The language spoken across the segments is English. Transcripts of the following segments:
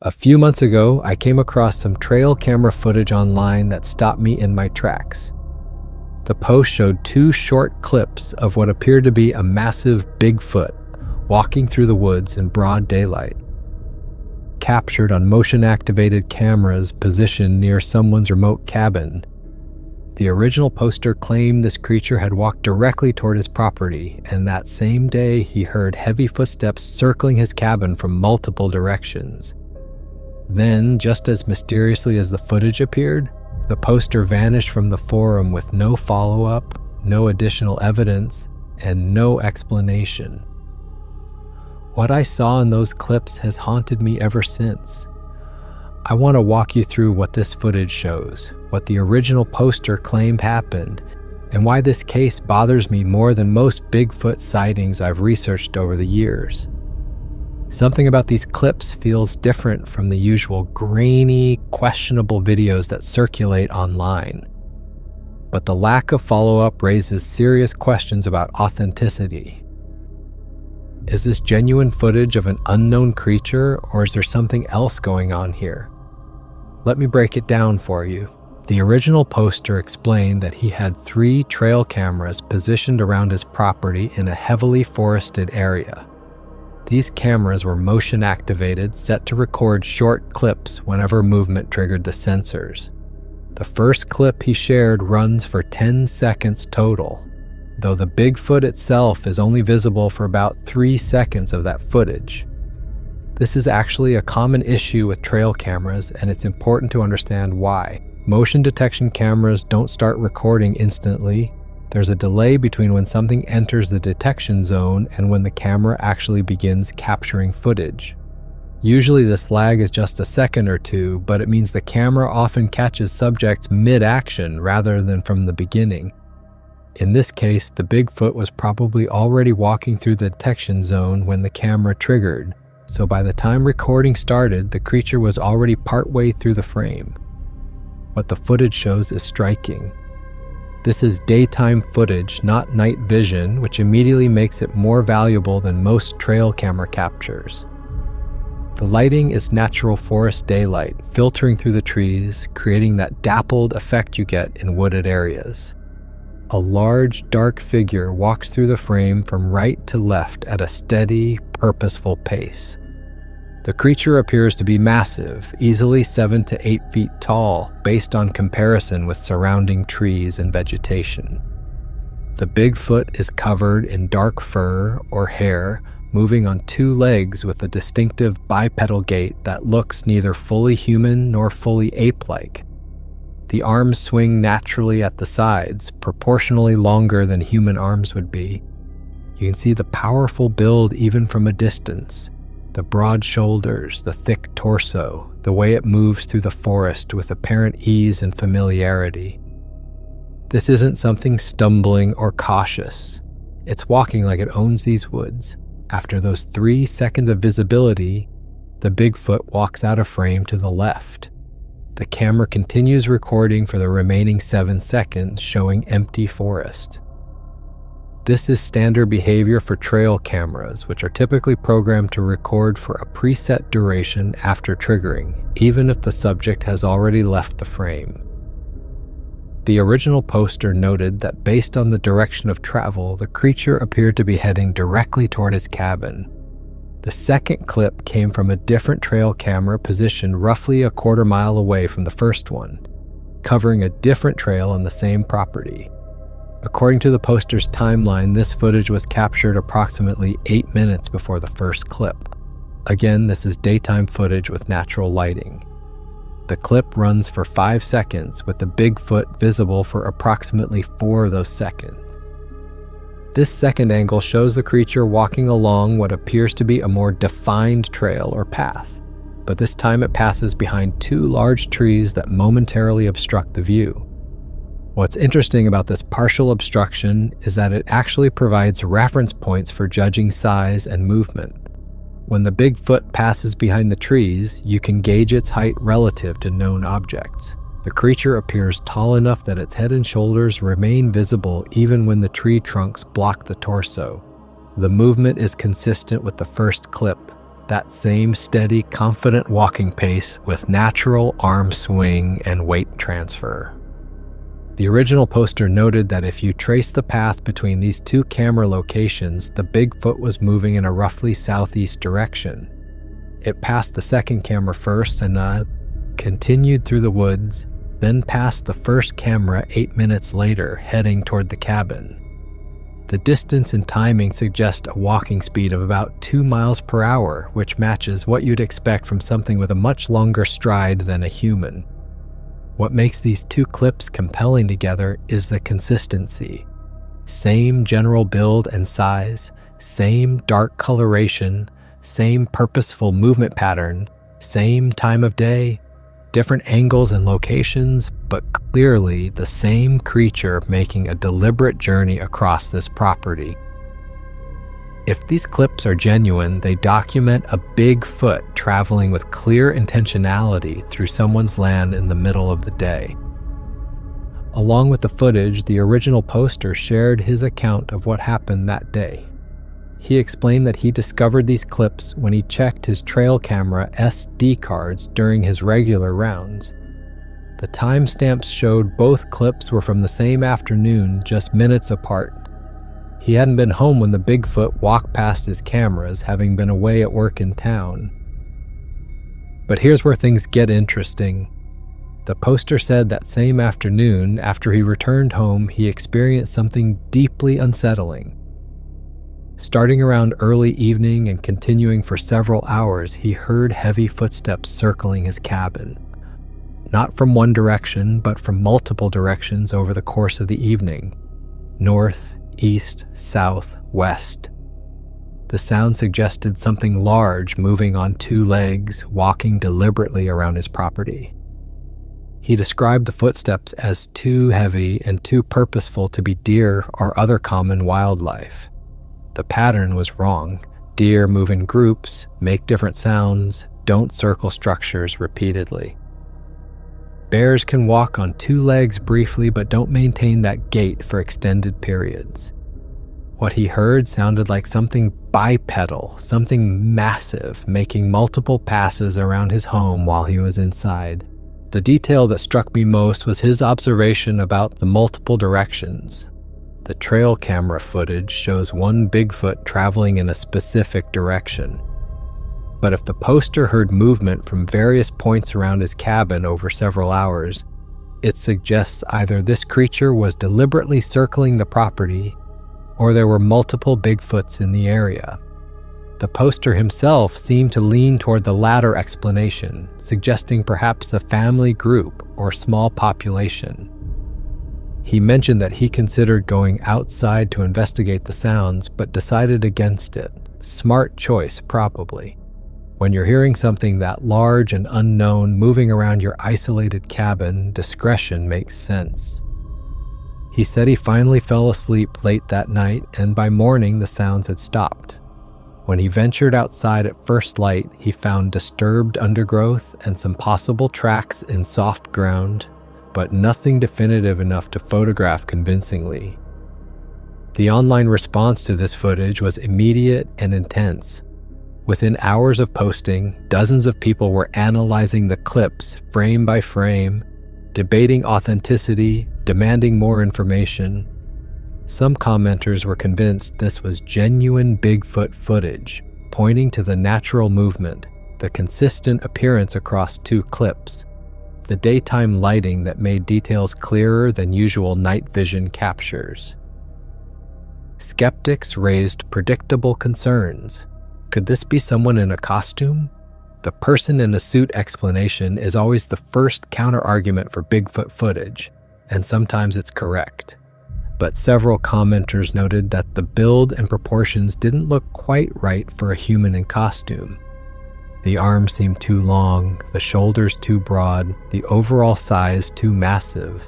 A few months ago, I came across some trail camera footage online that stopped me in my tracks. The post showed two short clips of what appeared to be a massive Bigfoot walking through the woods in broad daylight, captured on motion-activated cameras positioned near someone's remote cabin. The original poster claimed this creature had walked directly toward his property, and that same day he heard heavy footsteps circling his cabin from multiple directions. Then, just as mysteriously as the footage appeared, the poster vanished from the forum with no follow-up, no additional evidence, and no explanation. What I saw in those clips has haunted me ever since. I want to walk you through what this footage shows, what the original poster claimed happened, and why this case bothers me more than most Bigfoot sightings I've researched over the years. Something about these clips feels different from the usual grainy, questionable videos that circulate online. But the lack of follow-up raises serious questions about authenticity. Is this genuine footage of an unknown creature, or is there something else going on here? Let me break it down for you. The original poster explained that he had 3 trail cameras positioned around his property in a heavily forested area. These cameras were motion activated, set to record short clips whenever movement triggered the sensors. The first clip he shared runs for 10 seconds total, though the Bigfoot itself is only visible for about 3 seconds of that footage. This is actually a common issue with trail cameras, and it's important to understand why. Motion detection cameras don't start recording instantly. There's a delay between when something enters the detection zone and when the camera actually begins capturing footage. Usually this lag is just a second or two, but it means the camera often catches subjects mid-action rather than from the beginning. In this case, the Bigfoot was probably already walking through the detection zone when the camera triggered, so by the time recording started, the creature was already partway through the frame. What the footage shows is striking. This is daytime footage, not night vision, which immediately makes it more valuable than most trail camera captures. The lighting is natural forest daylight, filtering through the trees, creating that dappled effect you get in wooded areas. A large, dark figure walks through the frame from right to left at a steady, purposeful pace. The creature appears to be massive, easily 7 to 8 feet tall, based on comparison with surrounding trees and vegetation. The Bigfoot is covered in dark fur or hair, moving on 2 legs with a distinctive bipedal gait that looks neither fully human nor fully ape-like. The arms swing naturally at the sides, proportionally longer than human arms would be. You can see the powerful build even from a distance. The broad shoulders, the thick torso, the way it moves through the forest with apparent ease and familiarity. This isn't something stumbling or cautious. It's walking like it owns these woods. After those 3 seconds of visibility, the Bigfoot walks out of frame to the left. The camera continues recording for the remaining 7 seconds, showing empty forest. This is standard behavior for trail cameras, which are typically programmed to record for a preset duration after triggering, even if the subject has already left the frame. The original poster noted that based on the direction of travel, the creature appeared to be heading directly toward his cabin. The second clip came from a different trail camera positioned roughly a quarter mile away from the first one, covering a different trail on the same property. According to the poster's timeline, this footage was captured approximately 8 minutes before the first clip. Again, this is daytime footage with natural lighting. The clip runs for 5 seconds, with the Bigfoot visible for approximately 4 of those seconds. This second angle shows the creature walking along what appears to be a more defined trail or path, but this time it passes behind 2 large trees that momentarily obstruct the view. What's interesting about this partial obstruction is that it actually provides reference points for judging size and movement. When the Bigfoot passes behind the trees, you can gauge its height relative to known objects. The creature appears tall enough that its head and shoulders remain visible even when the tree trunks block the torso. The movement is consistent with the first clip. That same steady, confident walking pace with natural arm swing and weight transfer. The original poster noted that if you trace the path between these two camera locations, the Bigfoot was moving in a roughly southeast direction. It passed the second camera first and continued through the woods, then passed the first camera 8 minutes later, heading toward the cabin. The distance and timing suggest a walking speed of about 2 miles per hour, which matches what you'd expect from something with a much longer stride than a human. What makes these two clips compelling together is the consistency. Same general build and size, same dark coloration, same purposeful movement pattern, same time of day, different angles and locations, but clearly the same creature making a deliberate journey across this property. If these clips are genuine, they document a Bigfoot traveling with clear intentionality through someone's land in the middle of the day. Along with the footage, the original poster shared his account of what happened that day. He explained that he discovered these clips when he checked his trail camera SD cards during his regular rounds. The timestamps showed both clips were from the same afternoon, just minutes apart. He hadn't been home when the Bigfoot walked past his cameras, having been away at work in town. But here's where things get interesting. The poster said that same afternoon, after he returned home, he experienced something deeply unsettling. Starting around early evening and continuing for several hours, he heard heavy footsteps circling his cabin. Not from one direction, but from multiple directions over the course of the evening. North, east, south, west. The sound suggested something large moving on 2 legs, walking deliberately around his property. He described the footsteps as too heavy and too purposeful to be deer or other common wildlife. The pattern was wrong. Deer move in groups, make different sounds, don't circle structures repeatedly. Bears can walk on 2 legs briefly but don't maintain that gait for extended periods. What he heard sounded like something bipedal, something massive, making multiple passes around his home while he was inside. The detail that struck me most was his observation about the multiple directions. The trail camera footage shows one Bigfoot traveling in a specific direction. But if the poster heard movement from various points around his cabin over several hours, it suggests either this creature was deliberately circling the property or there were multiple Bigfoots in the area. The poster himself seemed to lean toward the latter explanation, suggesting perhaps a family group or small population. He mentioned that he considered going outside to investigate the sounds, but decided against it. Smart choice, probably. When you're hearing something that large and unknown moving around your isolated cabin, discretion makes sense. He said he finally fell asleep late that night, and by morning the sounds had stopped. When he ventured outside at first light, he found disturbed undergrowth and some possible tracks in soft ground, but nothing definitive enough to photograph convincingly. The online response to this footage was immediate and intense. Within hours of posting, dozens of people were analyzing the clips frame by frame, debating authenticity, demanding more information. Some commenters were convinced this was genuine Bigfoot footage, pointing to the natural movement, the consistent appearance across 2 clips, the daytime lighting that made details clearer than usual night vision captures. Skeptics raised predictable concerns. Could this be someone in a costume? The person in a suit explanation is always the first counter-argument for Bigfoot footage, and sometimes it's correct. But several commenters noted that the build and proportions didn't look quite right for a human in costume. The arms seemed too long, the shoulders too broad, the overall size too massive.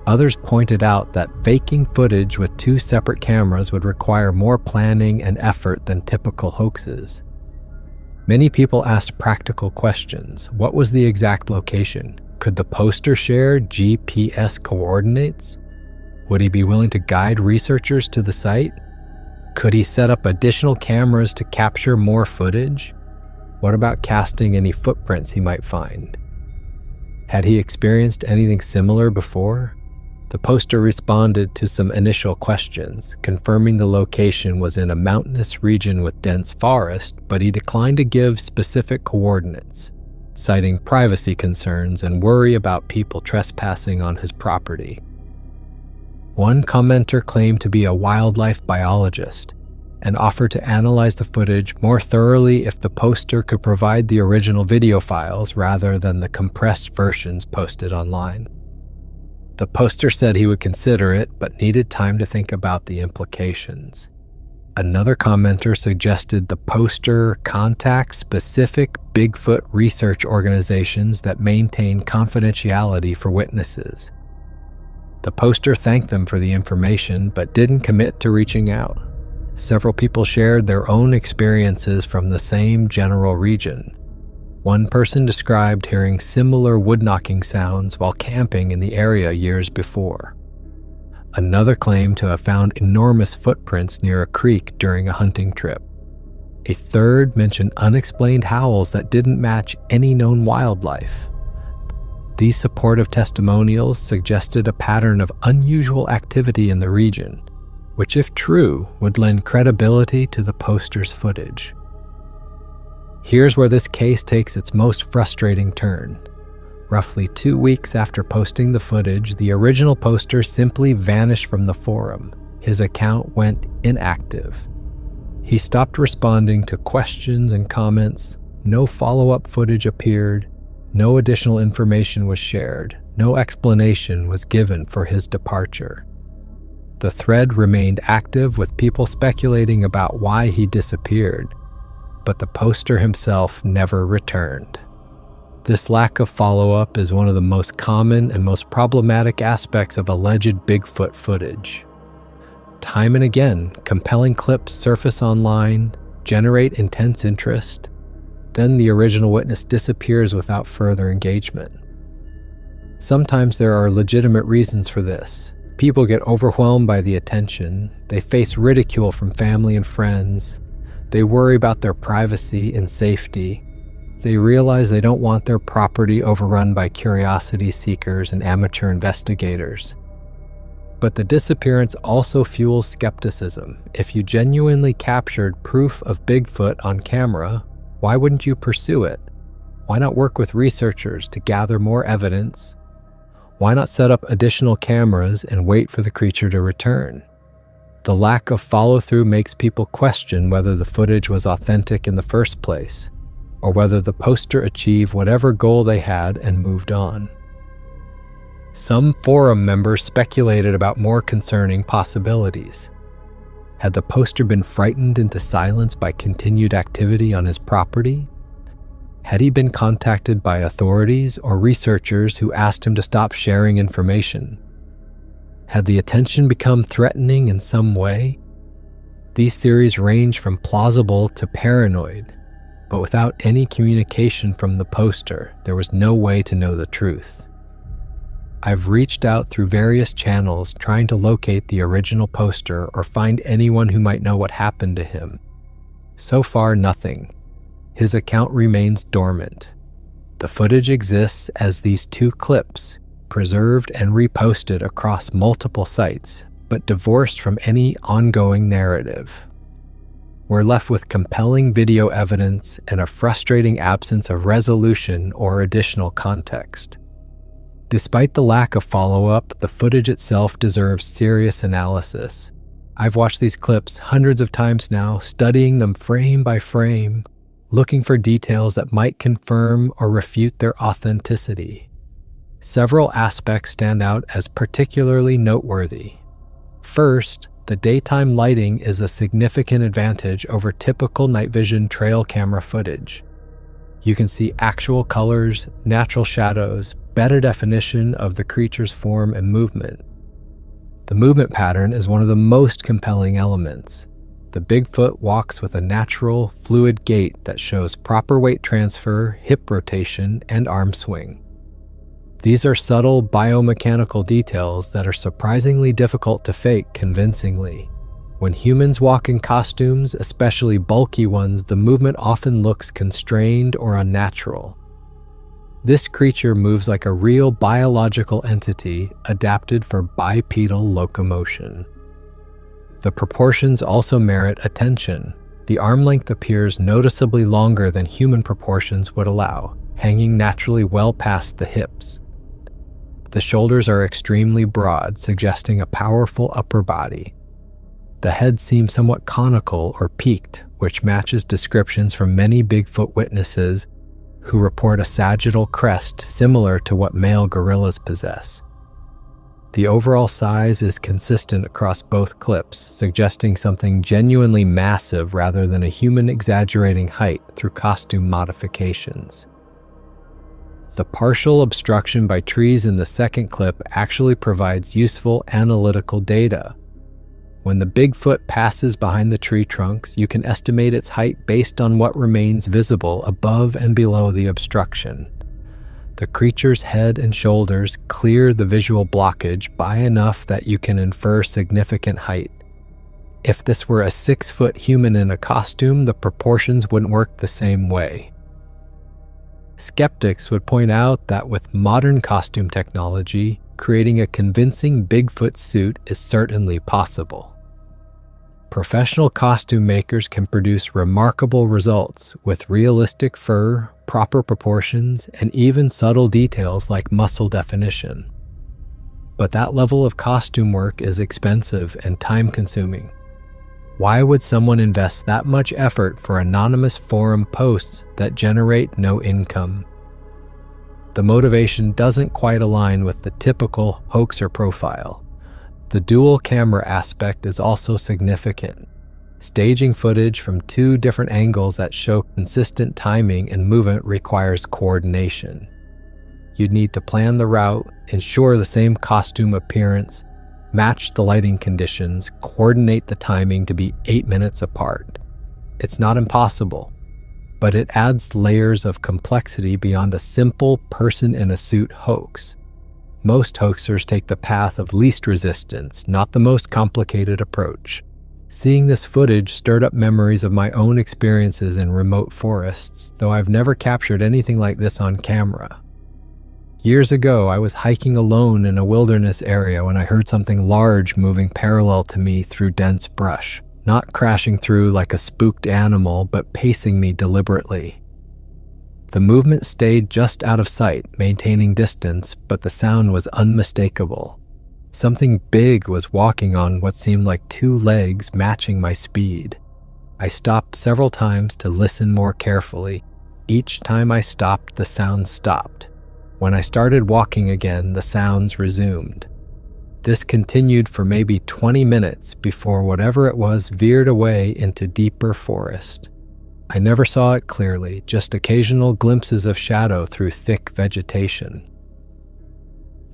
Others pointed out that faking footage with 2 separate cameras would require more planning and effort than typical hoaxes. Many people asked practical questions. What was the exact location? Could the poster share GPS coordinates? Would he be willing to guide researchers to the site? Could he set up additional cameras to capture more footage? What about casting any footprints he might find? Had he experienced anything similar before? The poster responded to some initial questions, confirming the location was in a mountainous region with dense forest, but he declined to give specific coordinates, citing privacy concerns and worry about people trespassing on his property. One commenter claimed to be a wildlife biologist and offered to analyze the footage more thoroughly if the poster could provide the original video files rather than the compressed versions posted online. The poster said he would consider it, but needed time to think about the implications. Another commenter suggested the poster contact specific Bigfoot research organizations that maintain confidentiality for witnesses. The poster thanked them for the information, but didn't commit to reaching out. Several people shared their own experiences from the same general region. One person described hearing similar wood-knocking sounds while camping in the area years before. Another claimed to have found enormous footprints near a creek during a hunting trip. A third mentioned unexplained howls that didn't match any known wildlife. These supportive testimonials suggested a pattern of unusual activity in the region, which, if true, would lend credibility to the poster's footage. Here's where this case takes its most frustrating turn. Roughly 2 weeks after posting the footage, the original poster simply vanished from the forum. His account went inactive. He stopped responding to questions and comments. No follow-up footage appeared. No additional information was shared. No explanation was given for his departure. The thread remained active with people speculating about why he disappeared, but the poster himself never returned. This lack of follow-up is one of the most common and most problematic aspects of alleged Bigfoot footage. Time and again, compelling clips surface online, generate intense interest, then the original witness disappears without further engagement. Sometimes there are legitimate reasons for this. People get overwhelmed by the attention, they face ridicule from family and friends, they worry about their privacy and safety, they realize they don't want their property overrun by curiosity seekers and amateur investigators. But the disappearance also fuels skepticism. If you genuinely captured proof of Bigfoot on camera, why wouldn't you pursue it? Why not work with researchers to gather more evidence? Why not set up additional cameras and wait for the creature to return? The lack of follow-through makes people question whether the footage was authentic in the first place, or whether the poster achieved whatever goal they had and moved on. Some forum members speculated about more concerning possibilities. Had the poster been frightened into silence by continued activity on his property? Had he been contacted by authorities or researchers who asked him to stop sharing information? Had the attention become threatening in some way? These theories range from plausible to paranoid, but without any communication from the poster, there was no way to know the truth. I've reached out through various channels trying to locate the original poster or find anyone who might know what happened to him. So far, nothing. His account remains dormant. The footage exists as these 2 clips, preserved and reposted across multiple sites, but divorced from any ongoing narrative. We're left with compelling video evidence and a frustrating absence of resolution or additional context. Despite the lack of follow-up, the footage itself deserves serious analysis. I've watched these clips hundreds of times now, studying them frame by frame, looking for details that might confirm or refute their authenticity. Several aspects stand out as particularly noteworthy. First, the daytime lighting is a significant advantage over typical night vision trail camera footage. You can see actual colors, natural shadows, better definition of the creature's form and movement. The movement pattern is one of the most compelling elements. The Bigfoot walks with a natural, fluid gait that shows proper weight transfer, hip rotation, and arm swing. These are subtle biomechanical details that are surprisingly difficult to fake convincingly. When humans walk in costumes, especially bulky ones, the movement often looks constrained or unnatural. This creature moves like a real biological entity adapted for bipedal locomotion. The proportions also merit attention. The arm length appears noticeably longer than human proportions would allow, hanging naturally well past the hips. The shoulders are extremely broad, suggesting a powerful upper body. The head seems somewhat conical or peaked, which matches descriptions from many Bigfoot witnesses who report a sagittal crest similar to what male gorillas possess. The overall size is consistent across both clips, suggesting something genuinely massive rather than a human exaggerating height through costume modifications. The partial obstruction by trees in the second clip actually provides useful analytical data. When the Bigfoot passes behind the tree trunks, you can estimate its height based on what remains visible above and below the obstruction. The creature's head and shoulders clear the visual blockage by enough that you can infer significant height. If this were a 6-foot human in a costume, the proportions wouldn't work the same way. Skeptics would point out that with modern costume technology, creating a convincing Bigfoot suit is certainly possible. Professional costume makers can produce remarkable results with realistic fur, proper proportions, and even subtle details like muscle definition. But that level of costume work is expensive and time-consuming. Why would someone invest that much effort for anonymous forum posts that generate no income? The motivation doesn't quite align with the typical hoaxer profile. The dual camera aspect is also significant. Staging footage from 2 different angles that show consistent timing and movement requires coordination. You'd need to plan the route, ensure the same costume appearance, match the lighting conditions, coordinate the timing to be 8 minutes apart. It's not impossible, but it adds layers of complexity beyond a simple person-in-a-suit hoax. Most hoaxers take the path of least resistance, not the most complicated approach. Seeing this footage stirred up memories of my own experiences in remote forests, though I've never captured anything like this on camera. Years ago, I was hiking alone in a wilderness area when I heard something large moving parallel to me through dense brush, not crashing through like a spooked animal, but pacing me deliberately. The movement stayed just out of sight, maintaining distance, but the sound was unmistakable. Something big was walking on what seemed like 2 legs, matching my speed. I stopped several times to listen more carefully. Each time I stopped, the sound stopped. When I started walking again, the sounds resumed. This continued for maybe 20 minutes before whatever it was veered away into deeper forest. I never saw it clearly, just occasional glimpses of shadow through thick vegetation.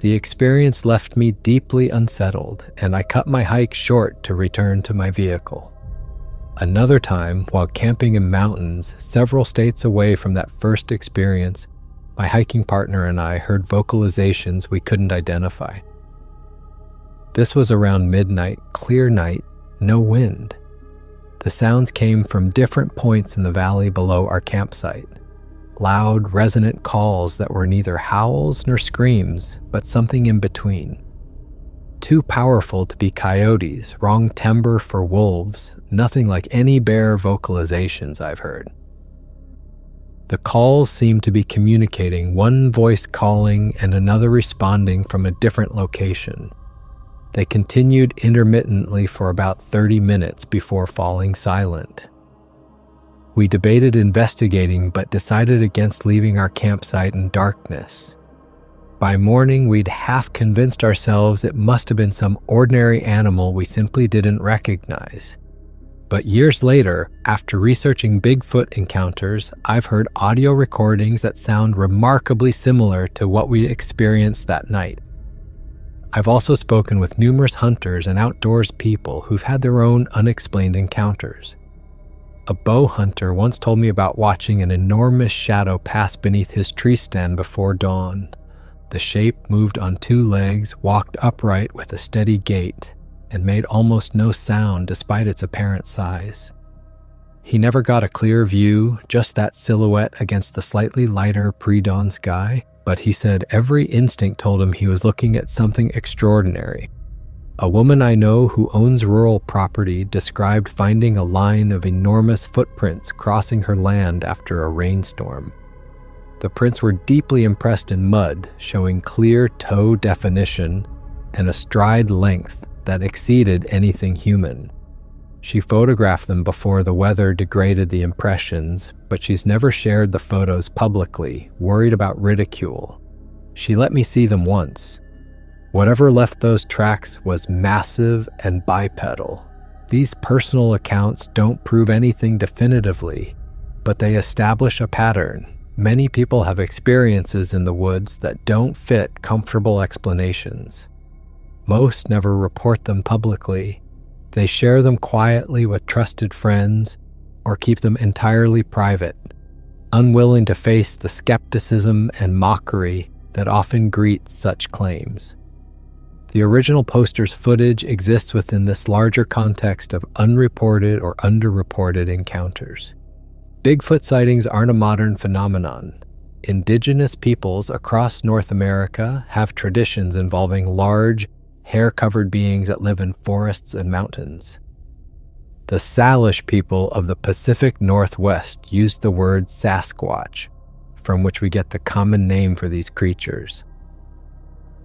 The experience left me deeply unsettled, and I cut my hike short to return to my vehicle. Another time, while camping in mountains several states away from that first experience, my hiking partner and I heard vocalizations we couldn't identify. This was around midnight, clear night, no wind. The sounds came from different points in the valley below our campsite. Loud, resonant calls that were neither howls nor screams, but something in between. Too powerful to be coyotes, wrong timbre for wolves, nothing like any bear vocalizations I've heard. The calls seemed to be communicating, one voice calling and another responding from a different location. They continued intermittently for about 30 minutes before falling silent. We debated investigating, but decided against leaving our campsite in darkness. By morning, we'd half convinced ourselves it must have been some ordinary animal we simply didn't recognize. But years later, after researching Bigfoot encounters, I've heard audio recordings that sound remarkably similar to what we experienced that night. I've also spoken with numerous hunters and outdoors people who've had their own unexplained encounters. A bow hunter once told me about watching an enormous shadow pass beneath his tree stand before dawn. The shape moved on 2 legs, walked upright with a steady gait. and made almost no sound despite its apparent size. He never got a clear view, just that silhouette against the slightly lighter pre-dawn sky, but he said every instinct told him he was looking at something extraordinary. A woman I know who owns rural property described finding a line of enormous footprints crossing her land after a rainstorm. The prints were deeply impressed in mud, showing clear toe definition and a stride length that exceeded anything human. She photographed them before the weather degraded the impressions, but she's never shared the photos publicly, worried about ridicule. She let me see them once. Whatever left those tracks was massive and bipedal. These personal accounts don't prove anything definitively, but they establish a pattern. Many people have experiences in the woods that don't fit comfortable explanations. Most never report them publicly. They share them quietly with trusted friends or keep them entirely private, unwilling to face the skepticism and mockery that often greets such claims. The original poster's footage exists within this larger context of unreported or underreported encounters. Bigfoot sightings aren't a modern phenomenon. Indigenous peoples across North America have traditions involving large, hair-covered beings that live in forests and mountains. The Salish people of the Pacific Northwest used the word Sasquatch, from which we get the common name for these creatures.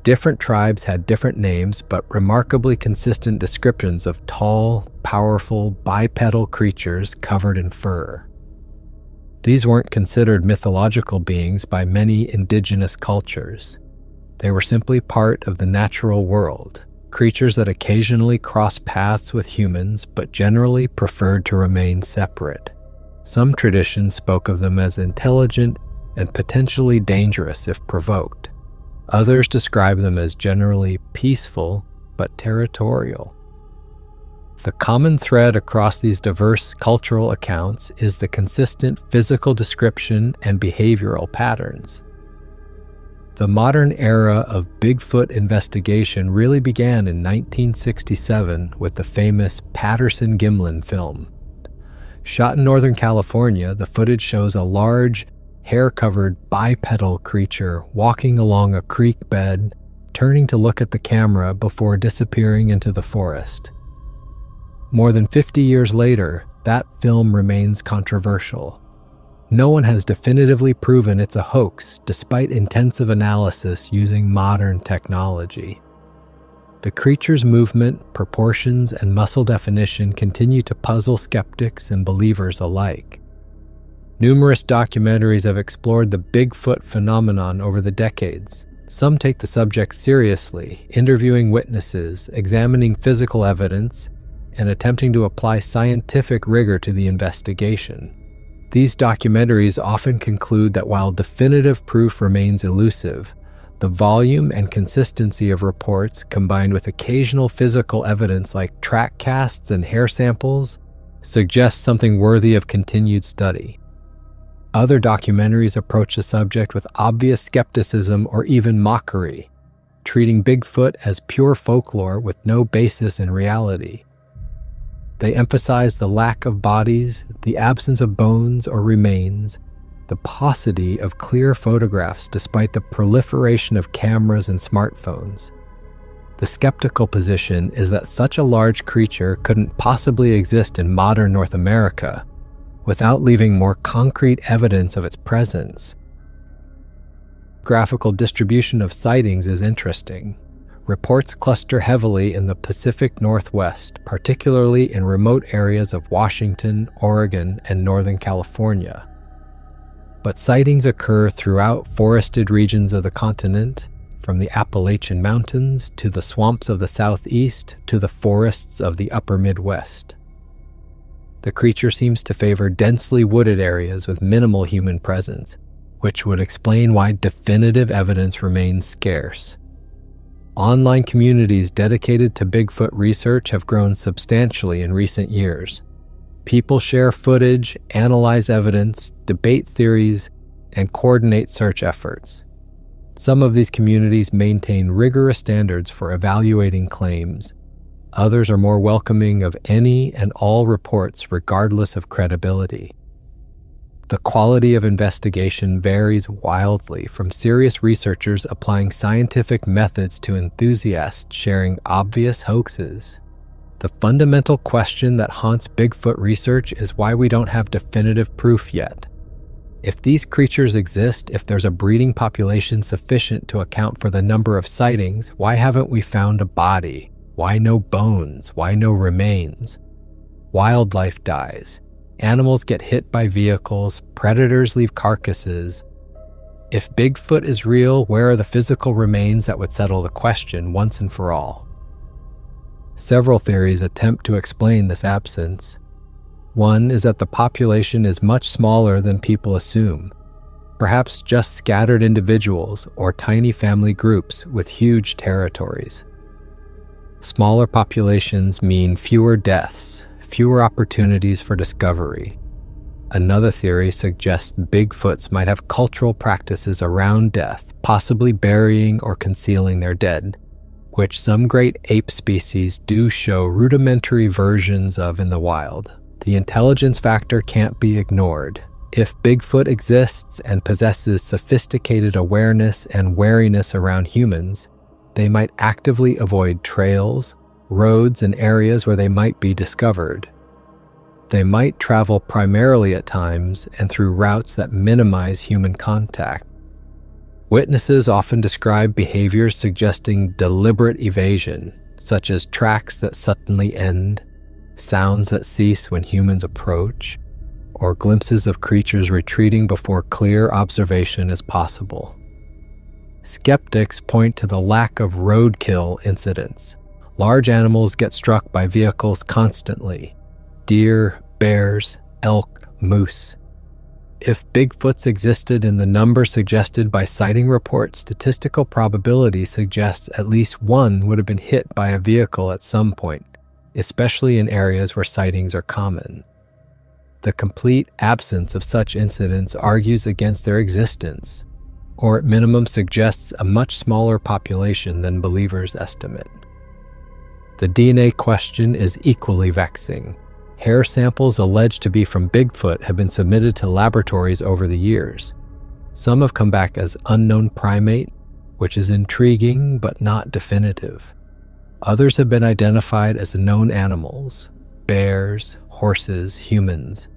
Different tribes had different names, but remarkably consistent descriptions of tall, powerful, bipedal creatures covered in fur. These weren't considered mythological beings by many indigenous cultures. They were simply part of the natural world, creatures that occasionally crossed paths with humans but generally preferred to remain separate. Some traditions spoke of them as intelligent and potentially dangerous if provoked. Others describe them as generally peaceful but territorial. The common thread across these diverse cultural accounts is the consistent physical description and behavioral patterns. The modern era of Bigfoot investigation really began in 1967 with the famous Patterson-Gimlin film. Shot in Northern California, the footage shows a large, hair-covered bipedal creature walking along a creek bed, turning to look at the camera before disappearing into the forest. More than 50 years later, that film remains controversial. No one has definitively proven it's a hoax, despite intensive analysis using modern technology. The creature's movement, proportions, and muscle definition continue to puzzle skeptics and believers alike. Numerous documentaries have explored the Bigfoot phenomenon over the decades. Some take the subject seriously, interviewing witnesses, examining physical evidence, and attempting to apply scientific rigor to the investigation. These documentaries often conclude that while definitive proof remains elusive, the volume and consistency of reports, combined with occasional physical evidence like track casts and hair samples, suggests something worthy of continued study. Other documentaries approach the subject with obvious skepticism or even mockery, treating Bigfoot as pure folklore with no basis in reality. They emphasize the lack of bodies, the absence of bones or remains, the paucity of clear photographs despite the proliferation of cameras and smartphones. The skeptical position is that such a large creature couldn't possibly exist in modern North America without leaving more concrete evidence of its presence. Graphical distribution of sightings is interesting. Reports cluster heavily in the Pacific Northwest, particularly in remote areas of Washington, Oregon, and Northern California. But sightings occur throughout forested regions of the continent, from the Appalachian Mountains to the swamps of the Southeast to the forests of the upper Midwest. The creature seems to favor densely wooded areas with minimal human presence, which would explain why definitive evidence remains scarce. Online communities dedicated to Bigfoot research have grown substantially in recent years. People share footage, analyze evidence, debate theories, and coordinate search efforts. Some of these communities maintain rigorous standards for evaluating claims, Others are more welcoming of any and all reports regardless of credibility. The quality of investigation varies wildly, from serious researchers applying scientific methods to enthusiasts sharing obvious hoaxes. The fundamental question that haunts Bigfoot research is why we don't have definitive proof yet. If these creatures exist, if there's a breeding population sufficient to account for the number of sightings, why haven't we found a body? Why no bones? Why no remains? Wildlife dies. Animals get hit by vehicles, predators leave carcasses. If Bigfoot is real, where are the physical remains that would settle the question once and for all? Several theories attempt to explain this absence. One is that the population is much smaller than people assume, perhaps just scattered individuals or tiny family groups with huge territories. Smaller populations mean fewer deaths, fewer opportunities for discovery. Another theory suggests Bigfoots might have cultural practices around death, possibly burying or concealing their dead, which some great ape species do show rudimentary versions of in the wild. The intelligence factor can't be ignored. If Bigfoot exists and possesses sophisticated awareness and wariness around humans, they might actively avoid trails, roads, and areas where they might be discovered. They might travel primarily at times and through routes that minimize human contact. Witnesses often describe behaviors suggesting deliberate evasion, such as tracks that suddenly end, sounds that cease when humans approach, or glimpses of creatures retreating before clear observation is possible. Skeptics point to the lack of roadkill incidents. Large animals get struck by vehicles constantly: deer, bears, elk, moose. If Bigfoots existed in the number suggested by sighting reports, statistical probability suggests at least one would have been hit by a vehicle at some point, especially in areas where sightings are common. The complete absence of such incidents argues against their existence, or at minimum suggests a much smaller population than believers estimate. The DNA question is equally vexing. Hair samples alleged to be from Bigfoot have been submitted to laboratories over the years. Some have come back as unknown primate, which is intriguing but not definitive. Others have been identified as known animals: bears, horses, humans.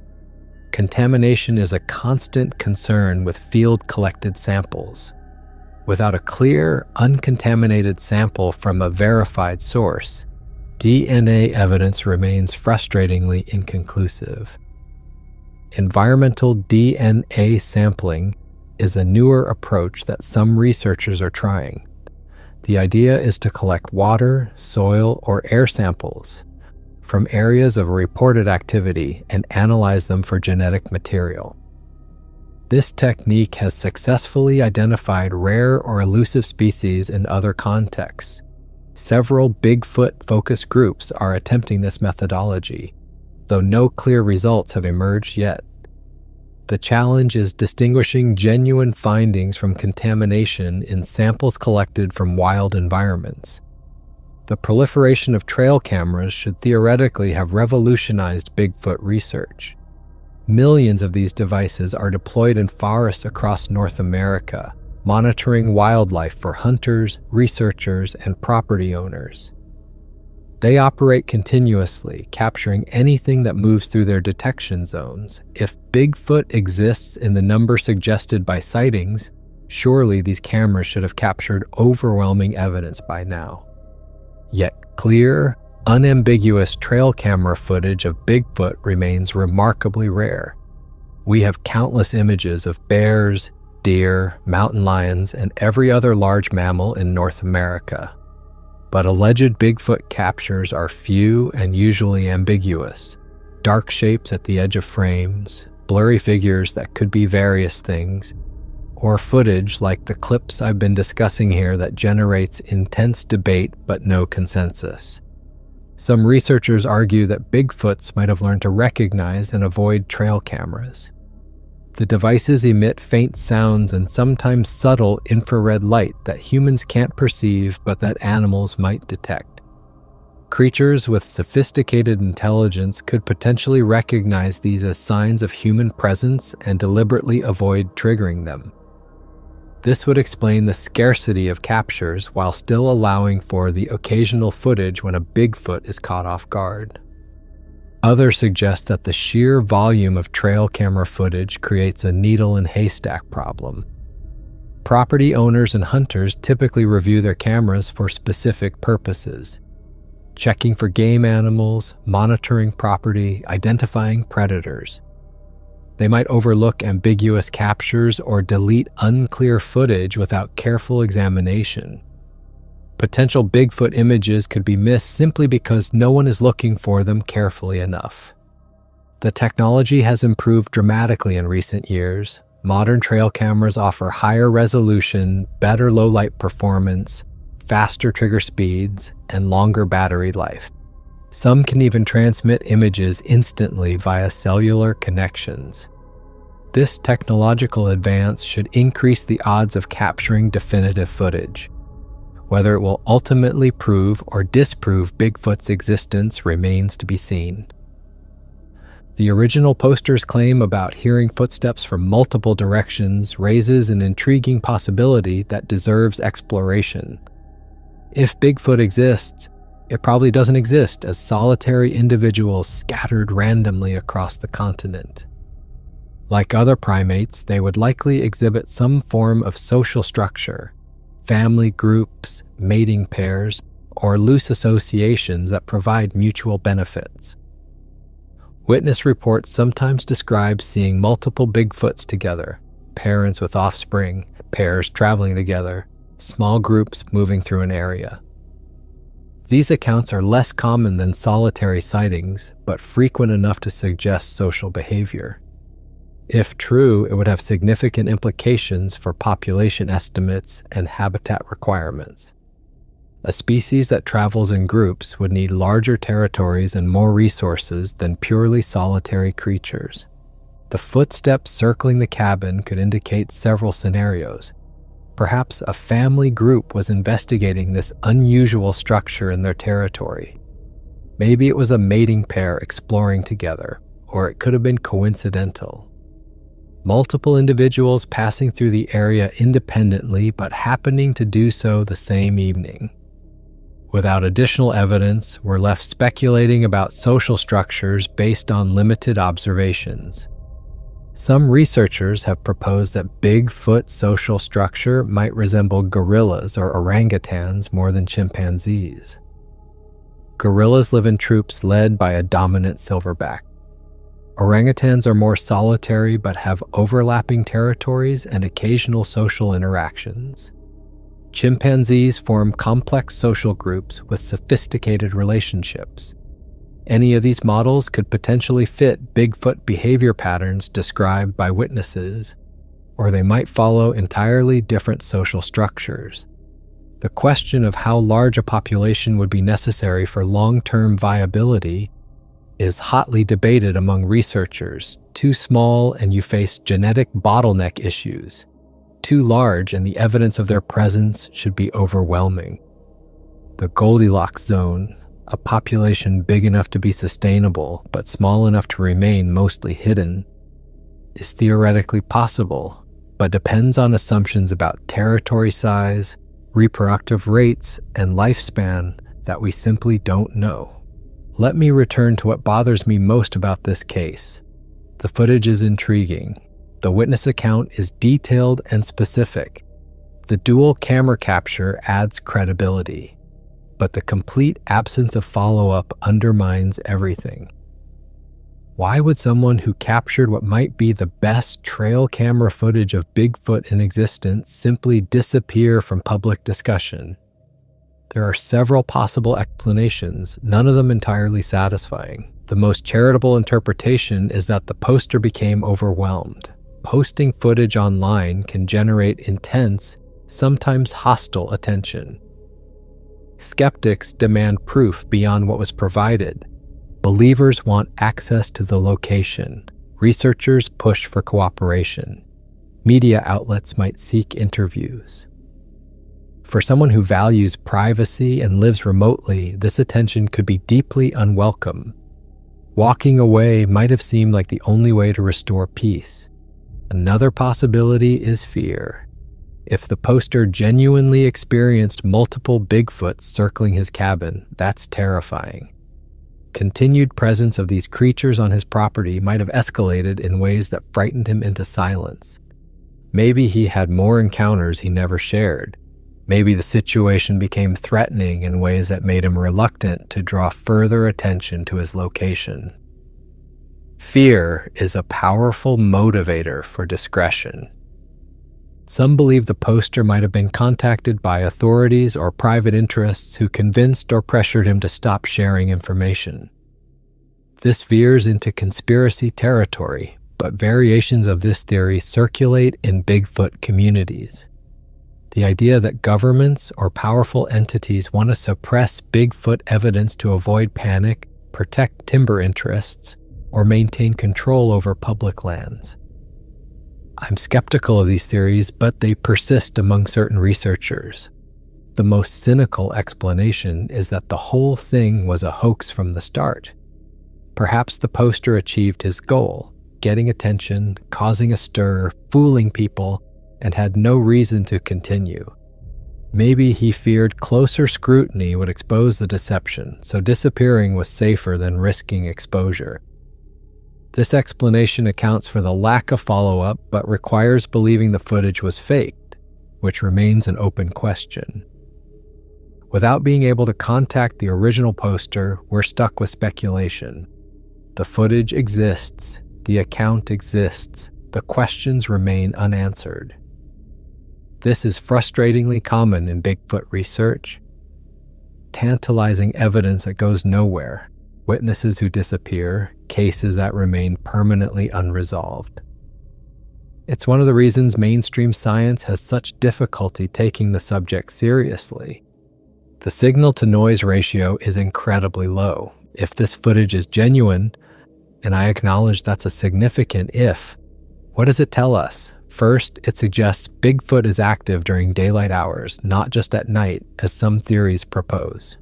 Contamination is a constant concern with field-collected samples. Without a clear, uncontaminated sample from a verified source, DNA evidence remains frustratingly inconclusive. Environmental DNA sampling is a newer approach that some researchers are trying. The idea is to collect water, soil, or air samples from areas of reported activity and analyze them for genetic material. This technique has successfully identified rare or elusive species in other contexts. Several Bigfoot-focused groups are attempting this methodology, though no clear results have emerged yet. The challenge is distinguishing genuine findings from contamination in samples collected from wild environments. The proliferation of trail cameras should theoretically have revolutionized Bigfoot research. Millions of these devices are deployed in forests across North America, monitoring wildlife for hunters, researchers, and property owners. They operate continuously, capturing anything that moves through their detection zones. If Bigfoot exists in the number suggested by sightings, surely these cameras should have captured overwhelming evidence by now. Yet clear, unambiguous trail camera footage of Bigfoot remains remarkably rare. We have countless images of bears, deer, mountain lions, and every other large mammal in North America. But alleged Bigfoot captures are few and usually ambiguous. Dark shapes at the edge of frames, blurry figures that could be various things, or footage like the clips I've been discussing here that generates intense debate but no consensus. Some researchers argue that Bigfoots might have learned to recognize and avoid trail cameras. The devices emit faint sounds and sometimes subtle infrared light that humans can't perceive but that animals might detect. Creatures with sophisticated intelligence could potentially recognize these as signs of human presence and deliberately avoid triggering them. This would explain the scarcity of captures while still allowing for the occasional footage when a Bigfoot is caught off guard. Others suggest that the sheer volume of trail camera footage creates a needle in haystack problem. Property owners and hunters typically review their cameras for specific purposes: checking for game animals, monitoring property, identifying predators. They might overlook ambiguous captures or delete unclear footage without careful examination. Potential Bigfoot images could be missed simply because no one is looking for them carefully enough. The technology has improved dramatically in recent years. Modern trail cameras offer higher resolution, better low-light performance, faster trigger speeds, and longer battery life. Some can even transmit images instantly via cellular connections. This technological advance should increase the odds of capturing definitive footage. Whether it will ultimately prove or disprove Bigfoot's existence remains to be seen. The original poster's claim about hearing footsteps from multiple directions raises an intriguing possibility that deserves exploration. If Bigfoot exists, it probably doesn't exist as solitary individuals scattered randomly across the continent. Like other primates, they would likely exhibit some form of social structure, family groups, mating pairs, or loose associations that provide mutual benefits. Witness reports sometimes describe seeing multiple Bigfoots together, parents with offspring, pairs traveling together, small groups moving through an area. These accounts are less common than solitary sightings, but frequent enough to suggest social behavior. If true, it would have significant implications for population estimates and habitat requirements. A species that travels in groups would need larger territories and more resources than purely solitary creatures. The footsteps circling the cabin could indicate several scenarios. Perhaps a family group was investigating this unusual structure in their territory. Maybe it was a mating pair exploring together, or it could have been coincidental. Multiple individuals passing through the area independently but happening to do so the same evening. Without additional evidence, we're left speculating about social structures based on limited observations. Some researchers have proposed that Bigfoot social structure might resemble gorillas or orangutans more than chimpanzees. Gorillas live in troops led by a dominant silverback. Orangutans are more solitary but have overlapping territories and occasional social interactions. Chimpanzees form complex social groups with sophisticated relationships. Any of these models could potentially fit Bigfoot behavior patterns described by witnesses, or they might follow entirely different social structures. The question of how large a population would be necessary for long-term viability is hotly debated among researchers. Too small and you face genetic bottleneck issues. Too large and the evidence of their presence should be overwhelming. The Goldilocks zone, a population big enough to be sustainable but small enough to remain mostly hidden, is theoretically possible, but depends on assumptions about territory size, reproductive rates, and lifespan that we simply don't know. Let me return to what bothers me most about this case. The footage is intriguing. The witness account is detailed and specific. The dual camera capture adds credibility. But the complete absence of follow-up undermines everything. Why would someone who captured what might be the best trail camera footage of Bigfoot in existence simply disappear from public discussion? There are several possible explanations, none of them entirely satisfying. The most charitable interpretation is that the poster became overwhelmed. Posting footage online can generate intense, sometimes hostile attention. Skeptics demand proof beyond what was provided. Believers want access to the location. Researchers push for cooperation. Media outlets might seek interviews. For someone who values privacy and lives remotely, this attention could be deeply unwelcome. Walking away might have seemed like the only way to restore peace. Another possibility is fear. If the poster genuinely experienced multiple Bigfoots circling his cabin, that's terrifying. Continued presence of these creatures on his property might have escalated in ways that frightened him into silence. Maybe he had more encounters he never shared. Maybe the situation became threatening in ways that made him reluctant to draw further attention to his location. Fear is a powerful motivator for discretion. Some believe the poster might have been contacted by authorities or private interests who convinced or pressured him to stop sharing information. This veers into conspiracy territory, but variations of this theory circulate in Bigfoot communities. The idea that governments or powerful entities want to suppress Bigfoot evidence to avoid panic, protect timber interests, or maintain control over public lands. I'm skeptical of these theories, but they persist among certain researchers. The most cynical explanation is that the whole thing was a hoax from the start. Perhaps the poster achieved his goal, getting attention, causing a stir, fooling people, and had no reason to continue. Maybe he feared closer scrutiny would expose the deception, so disappearing was safer than risking exposure. This explanation accounts for the lack of follow-up, but requires believing the footage was faked, which remains an open question. Without being able to contact the original poster, we're stuck with speculation. The footage exists, the account exists, the questions remain unanswered. This is frustratingly common in Bigfoot research. Tantalizing evidence that goes nowhere, witnesses who disappear, cases that remain permanently unresolved. It's one of the reasons mainstream science has such difficulty taking the subject seriously. The signal-to-noise ratio is incredibly low. If this footage is genuine, and I acknowledge that's a significant if, what does it tell us? First, it suggests Bigfoot is active during daylight hours, not just at night, as some theories propose.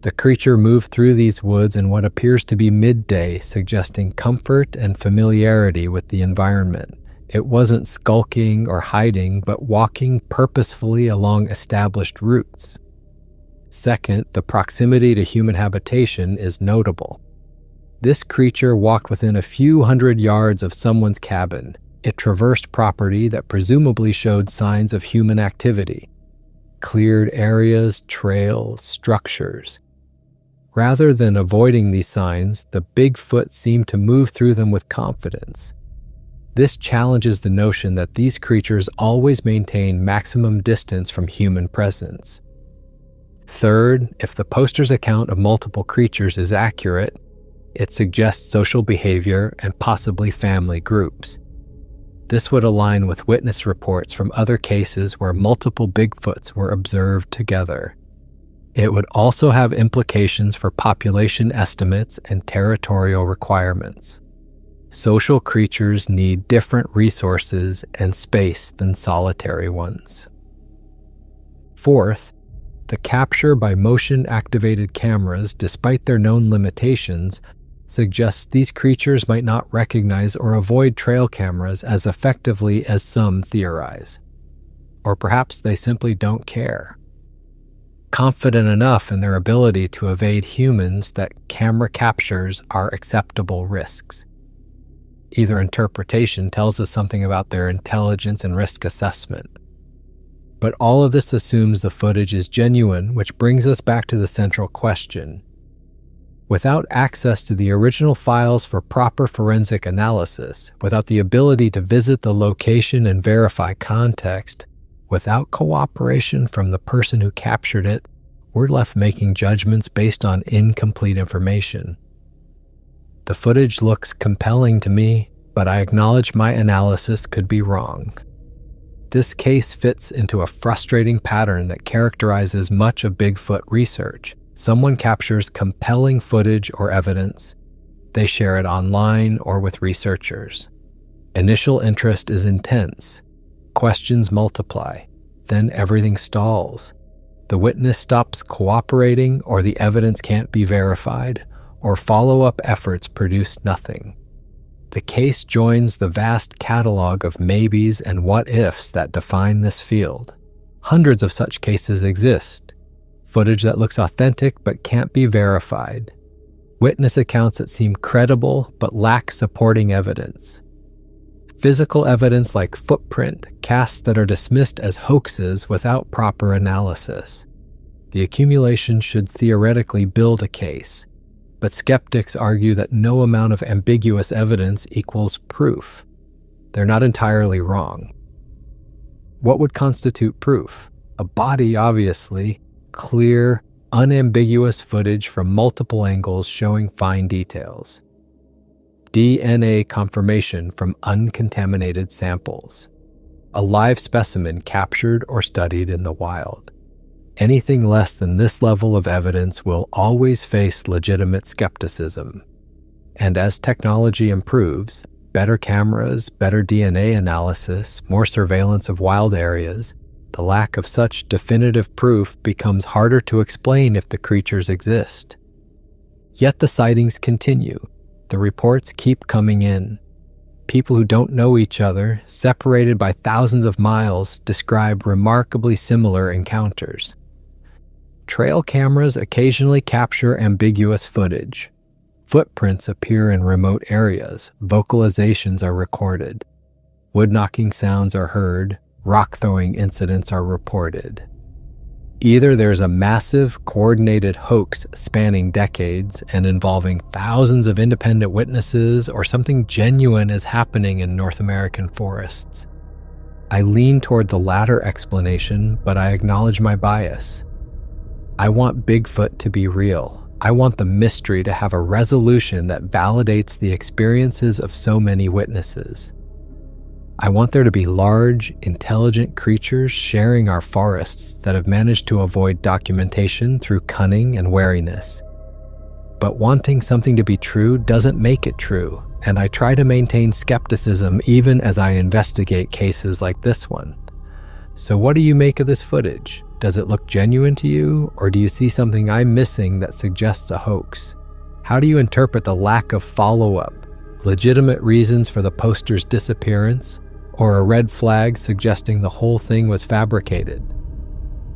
The creature moved through these woods in what appears to be midday, suggesting comfort and familiarity with the environment. It wasn't skulking or hiding, but walking purposefully along established routes. Second, the proximity to human habitation is notable. This creature walked within a few hundred yards of someone's cabin. It traversed property that presumably showed signs of human activity. Cleared areas, trails, structures. Rather than avoiding these signs, the Bigfoot seemed to move through them with confidence. This challenges the notion that these creatures always maintain maximum distance from human presence. Third, if the poster's account of multiple creatures is accurate, it suggests social behavior and possibly family groups. This would align with witness reports from other cases where multiple Bigfoots were observed together. It would also have implications for population estimates and territorial requirements. Social creatures need different resources and space than solitary ones. Fourth, the capture by motion-activated cameras, despite their known limitations, suggests these creatures might not recognize or avoid trail cameras as effectively as some theorize. Or perhaps they simply don't care. Confident enough in their ability to evade humans that camera captures are acceptable risks. Either interpretation tells us something about their intelligence and risk assessment. But all of this assumes the footage is genuine, which brings us back to the central question. Without access to the original files for proper forensic analysis, without the ability to visit the location and verify context, without cooperation from the person who captured it, we're left making judgments based on incomplete information. The footage looks compelling to me, but I acknowledge my analysis could be wrong. This case fits into a frustrating pattern that characterizes much of Bigfoot research. Someone captures compelling footage or evidence. They share it online or with researchers. Initial interest is intense. Questions multiply. then everything stalls. The witness stops cooperating, or the evidence can't be verified, or follow-up efforts produce nothing. The case joins the vast catalog of maybes and what-ifs that define this field. Hundreds of such cases exist. Footage that looks authentic but can't be verified. Witness accounts that seem credible but lack supporting evidence. Physical evidence like footprint casts that are dismissed as hoaxes without proper analysis. The accumulation should theoretically build a case, but skeptics argue that no amount of ambiguous evidence equals proof. They're not entirely wrong. What would constitute proof? A body, obviously, clear, unambiguous footage from multiple angles showing fine details. DNA confirmation from uncontaminated samples. A live specimen captured or studied in the wild. Anything less than this level of evidence will always face legitimate skepticism. And as technology improves, better cameras, better DNA analysis, more surveillance of wild areas, the lack of such definitive proof becomes harder to explain if the creatures exist. Yet the sightings continue. The reports keep coming in. People who don't know each other, separated by thousands of miles, describe remarkably similar encounters. Trail cameras occasionally capture ambiguous footage. Footprints appear in remote areas. Vocalizations are recorded. Wood-knocking sounds are heard. Rock-throwing incidents are reported. Either there's a massive, coordinated hoax spanning decades and involving thousands of independent witnesses, or something genuine is happening in North American forests. I lean toward the latter explanation, but I acknowledge my bias. I want Bigfoot to be real. I want the mystery to have a resolution that validates the experiences of so many witnesses. I want there to be large, intelligent creatures sharing our forests that have managed to avoid documentation through cunning and wariness. But wanting something to be true doesn't make it true, and I try to maintain skepticism even as I investigate cases like this one. So what do you make of this footage? Does it look genuine to you, or do you see something I'm missing that suggests a hoax? How do you interpret the lack of follow-up, legitimate reasons for the poster's disappearance, or a red flag suggesting the whole thing was fabricated?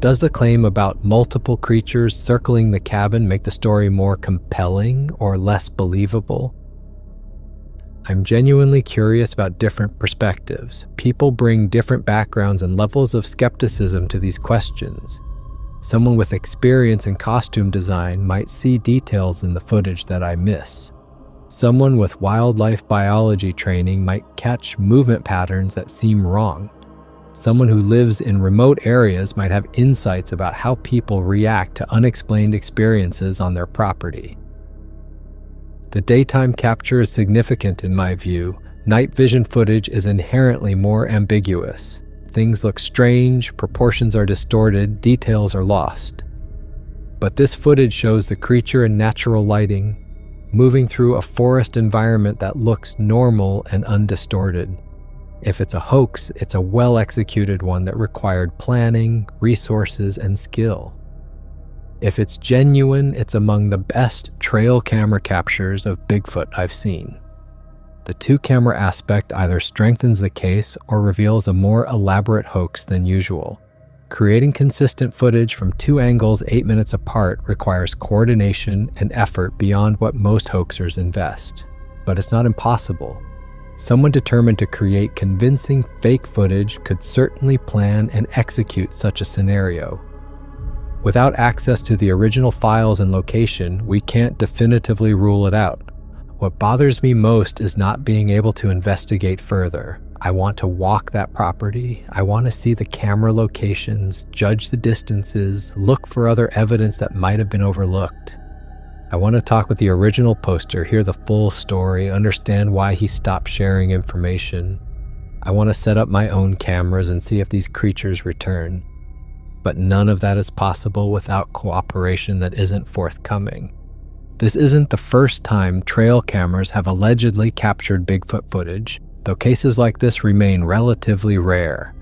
Does the claim about multiple creatures circling the cabin make the story more compelling or less believable? I'm genuinely curious about different perspectives. People bring different backgrounds and levels of skepticism to these questions. Someone with experience in costume design might see details in the footage that I miss. Someone with wildlife biology training might catch movement patterns that seem wrong. Someone who lives in remote areas might have insights about how people react to unexplained experiences on their property. The daytime capture is significant in my view. Night vision footage is inherently more ambiguous. Things look strange, proportions are distorted, details are lost. But this footage shows the creature in natural lighting, moving through a forest environment that looks normal and undistorted. If it's a hoax, it's a well-executed one that required planning, resources, and skill. If it's genuine, it's among the best trail camera captures of Bigfoot I've seen. The two-camera aspect either strengthens the case or reveals a more elaborate hoax than usual. Creating consistent footage from two angles 8 minutes apart requires coordination and effort beyond what most hoaxers invest. But it's not impossible. Someone determined to create convincing fake footage could certainly plan and execute such a scenario. Without access to the original files and location, we can't definitively rule it out. What bothers me most is not being able to investigate further. I want to walk that property. I want to see the camera locations, judge the distances, look for other evidence that might have been overlooked. I want to talk with the original poster, hear the full story, understand why he stopped sharing information. I want to set up my own cameras and see if these creatures return. But none of that is possible without cooperation that isn't forthcoming. This isn't the first time trail cameras have allegedly captured Bigfoot footage, though cases like this remain relatively rare.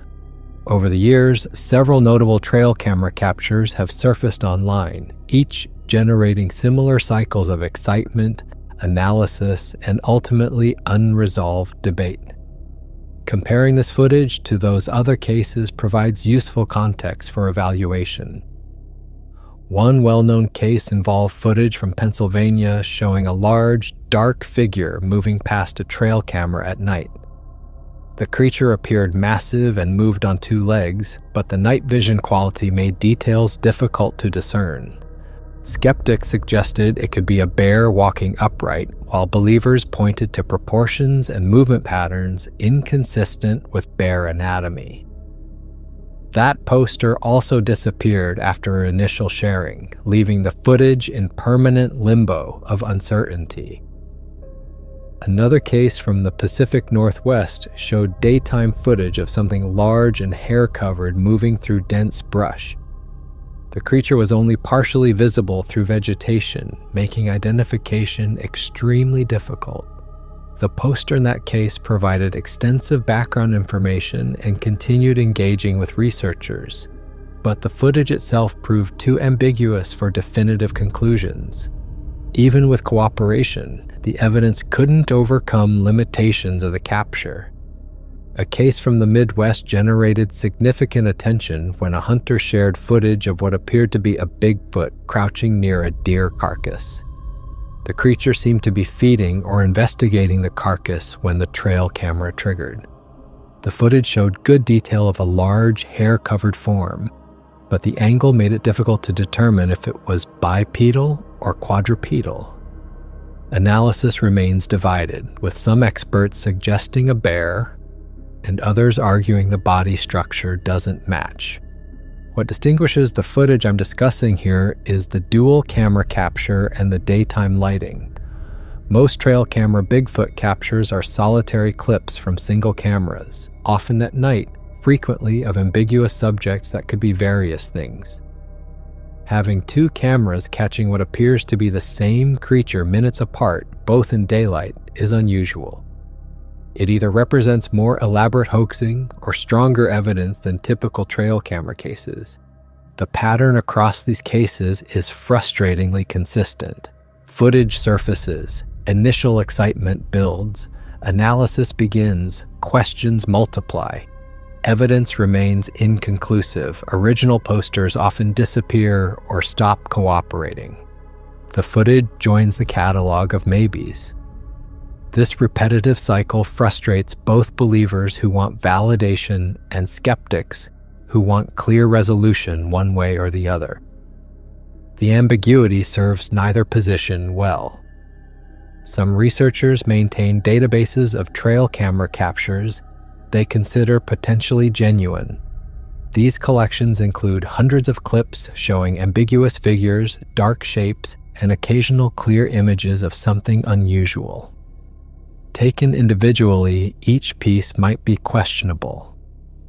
Over the years, several notable trail camera captures have surfaced online, each generating similar cycles of excitement, analysis, and ultimately unresolved debate. Comparing this footage to those other cases provides useful context for evaluation. One well-known case involved footage from Pennsylvania showing a large, dark figure moving past a trail camera at night. The creature appeared massive and moved on two legs, but the night vision quality made details difficult to discern. Skeptics suggested it could be a bear walking upright, while believers pointed to proportions and movement patterns inconsistent with bear anatomy. That poster also disappeared after initial sharing, leaving the footage in permanent limbo of uncertainty. Another case from the Pacific Northwest showed daytime footage of something large and hair-covered moving through dense brush. The creature was only partially visible through vegetation, making identification extremely difficult. The poster in that case provided extensive background information and continued engaging with researchers, but the footage itself proved too ambiguous for definitive conclusions. Even with cooperation, the evidence couldn't overcome limitations of the capture. A case from the Midwest generated significant attention when a hunter shared footage of what appeared to be a Bigfoot crouching near a deer carcass. The creature seemed to be feeding or investigating the carcass when the trail camera triggered. The footage showed good detail of a large, hair-covered form, but the angle made it difficult to determine if it was bipedal or quadrupedal. Analysis remains divided, with some experts suggesting a bear and others arguing the body structure doesn't match. What distinguishes the footage I'm discussing here is the dual camera capture and the daytime lighting. Most trail camera Bigfoot captures are solitary clips from single cameras, often at night, frequently of ambiguous subjects that could be various things. Having two cameras catching what appears to be the same creature minutes apart, both in daylight, is unusual. It either represents more elaborate hoaxing or stronger evidence than typical trail camera cases. The pattern across these cases is frustratingly consistent. Footage surfaces, initial excitement builds, analysis begins, questions multiply. Evidence remains inconclusive. Original posters often disappear or stop cooperating. The footage joins the catalog of maybes. This repetitive cycle frustrates both believers who want validation and skeptics who want clear resolution one way or the other. The ambiguity serves neither position well. Some researchers maintain databases of trail camera captures they consider potentially genuine. These collections include hundreds of clips showing ambiguous figures, dark shapes, and occasional clear images of something unusual. Taken individually, each piece might be questionable.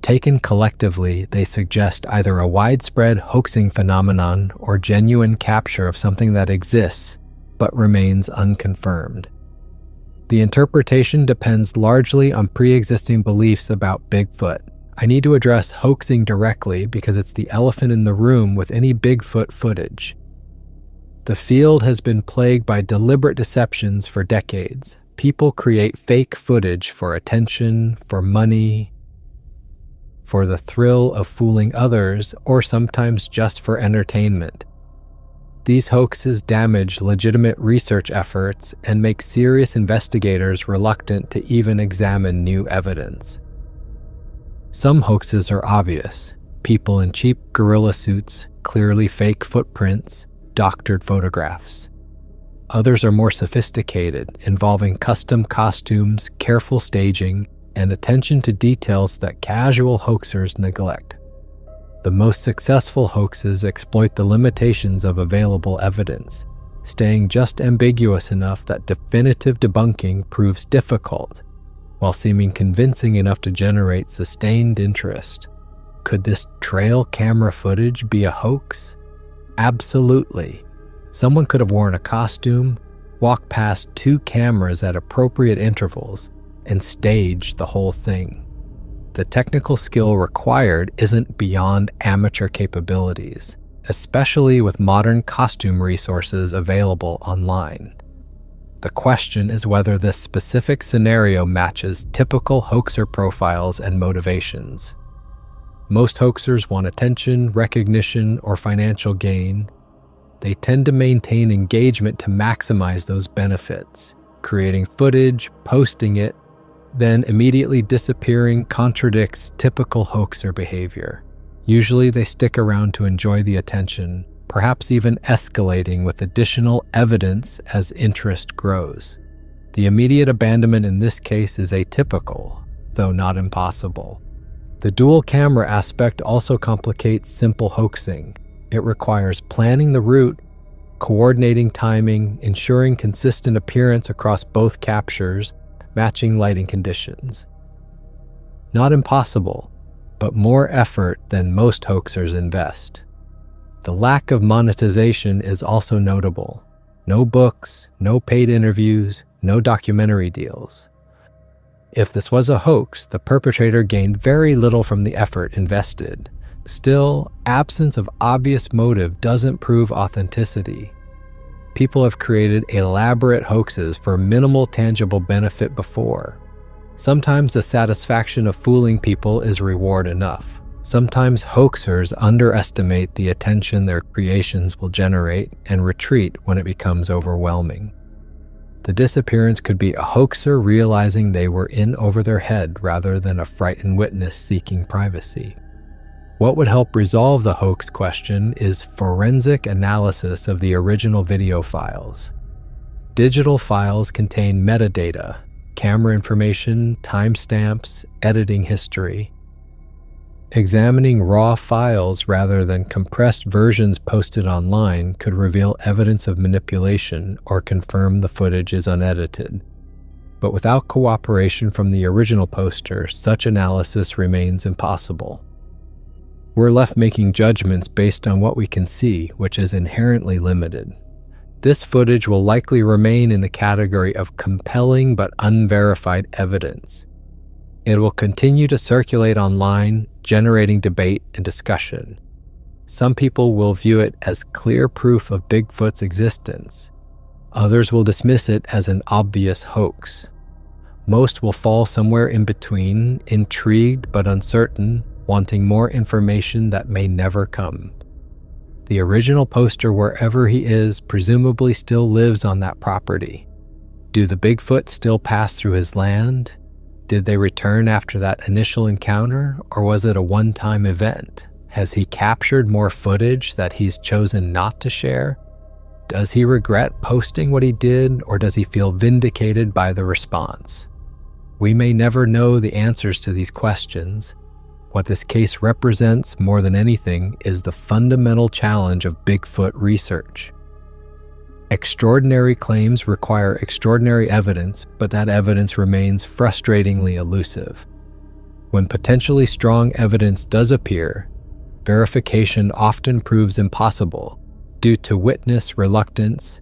Taken collectively, they suggest either a widespread hoaxing phenomenon or genuine capture of something that exists but remains unconfirmed. The interpretation depends largely on pre-existing beliefs about Bigfoot. I need to address hoaxing directly because it's the elephant in the room with any Bigfoot footage. The field has been plagued by deliberate deceptions for decades. People create fake footage for attention, for money, for the thrill of fooling others, or sometimes just for entertainment. These hoaxes damage legitimate research efforts and make serious investigators reluctant to even examine new evidence. Some hoaxes are obvious: people in cheap gorilla suits, clearly fake footprints, doctored photographs. Others are more sophisticated, involving custom costumes, careful staging, and attention to details that casual hoaxers neglect. The most successful hoaxes exploit the limitations of available evidence, staying just ambiguous enough that definitive debunking proves difficult, while seeming convincing enough to generate sustained interest. Could this trail camera footage be a hoax? Absolutely. Someone could have worn a costume, walked past two cameras at appropriate intervals, and staged the whole thing. The technical skill required isn't beyond amateur capabilities, especially with modern costume resources available online. The question is whether this specific scenario matches typical hoaxer profiles and motivations. Most hoaxers want attention, recognition, or financial gain. They tend to maintain engagement to maximize those benefits, creating footage, posting it, then immediately disappearing contradicts typical hoaxer behavior. Usually they stick around to enjoy the attention, perhaps even escalating with additional evidence as interest grows. The immediate abandonment in this case is atypical, though not impossible. The dual camera aspect also complicates simple hoaxing. It requires planning the route, coordinating timing, ensuring consistent appearance across both captures, matching lighting conditions. Not impossible, but more effort than most hoaxers invest. The lack of monetization is also notable. No books, no paid interviews, no documentary deals. If this was a hoax, the perpetrator gained very little from the effort invested. Still, absence of obvious motive doesn't prove authenticity. People have created elaborate hoaxes for minimal tangible benefit before. Sometimes the satisfaction of fooling people is reward enough. Sometimes hoaxers underestimate the attention their creations will generate and retreat when it becomes overwhelming. The disappearance could be a hoaxer realizing they were in over their head rather than a frightened witness seeking privacy. What would help resolve the hoax question is forensic analysis of the original video files. Digital files contain metadata, camera information, timestamps, editing history. Examining raw files rather than compressed versions posted online could reveal evidence of manipulation or confirm the footage is unedited. But without cooperation from the original poster, such analysis remains impossible. We're left making judgments based on what we can see, which is inherently limited. This footage will likely remain in the category of compelling but unverified evidence. It will continue to circulate online, generating debate and discussion. Some people will view it as clear proof of Bigfoot's existence. Others will dismiss it as an obvious hoax. Most will fall somewhere in between, intrigued but uncertain, wanting more information that may never come. The original poster, wherever he is, presumably still lives on that property. Do the Bigfoot still pass through his land? Did they return after that initial encounter, or was it a one-time event? Has he captured more footage that he's chosen not to share? Does he regret posting what he did, or does he feel vindicated by the response? We may never know the answers to these questions. What this case represents more than anything is the fundamental challenge of Bigfoot research. Extraordinary claims require extraordinary evidence, but that evidence remains frustratingly elusive. When potentially strong evidence does appear, verification often proves impossible due to witness reluctance,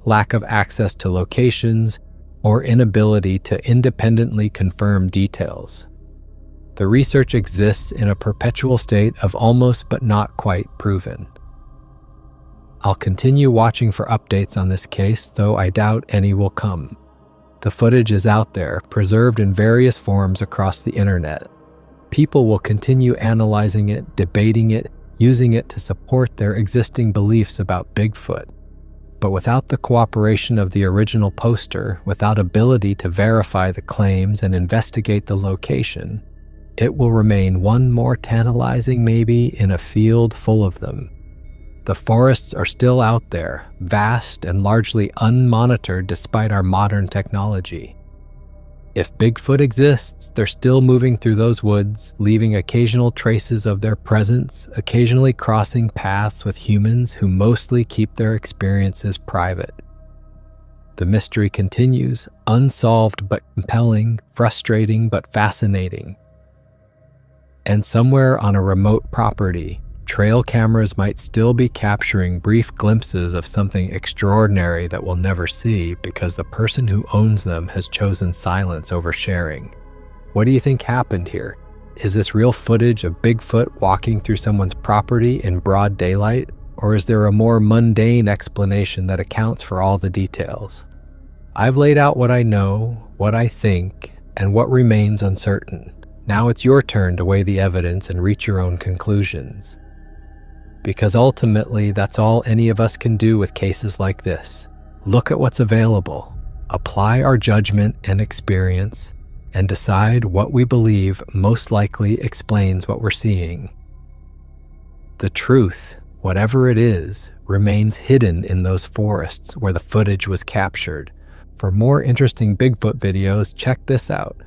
lack of access to locations, or inability to independently confirm details. The research exists in a perpetual state of almost but not quite proven. I'll continue watching for updates on this case, though I doubt any will come. The footage is out there, preserved in various forms across the internet. People will continue analyzing it, debating it, using it to support their existing beliefs about Bigfoot. But without the cooperation of the original poster, without ability to verify the claims and investigate the location, it will remain one more tantalizing maybe in a field full of them. The forests are still out there, vast and largely unmonitored despite our modern technology. If Bigfoot exists, they're still moving through those woods, leaving occasional traces of their presence, occasionally crossing paths with humans who mostly keep their experiences private. The mystery continues, unsolved but compelling, frustrating but fascinating. And somewhere on a remote property, trail cameras might still be capturing brief glimpses of something extraordinary that we'll never see because the person who owns them has chosen silence over sharing. What do you think happened here? Is this real footage of Bigfoot walking through someone's property in broad daylight? Or is there a more mundane explanation that accounts for all the details? I've laid out what I know, what I think, and what remains uncertain. Now it's your turn to weigh the evidence and reach your own conclusions. Because ultimately, that's all any of us can do with cases like this. Look at what's available, apply our judgment and experience, and decide what we believe most likely explains what we're seeing. The truth, whatever it is, remains hidden in those forests where the footage was captured. For more interesting Bigfoot videos, check this out.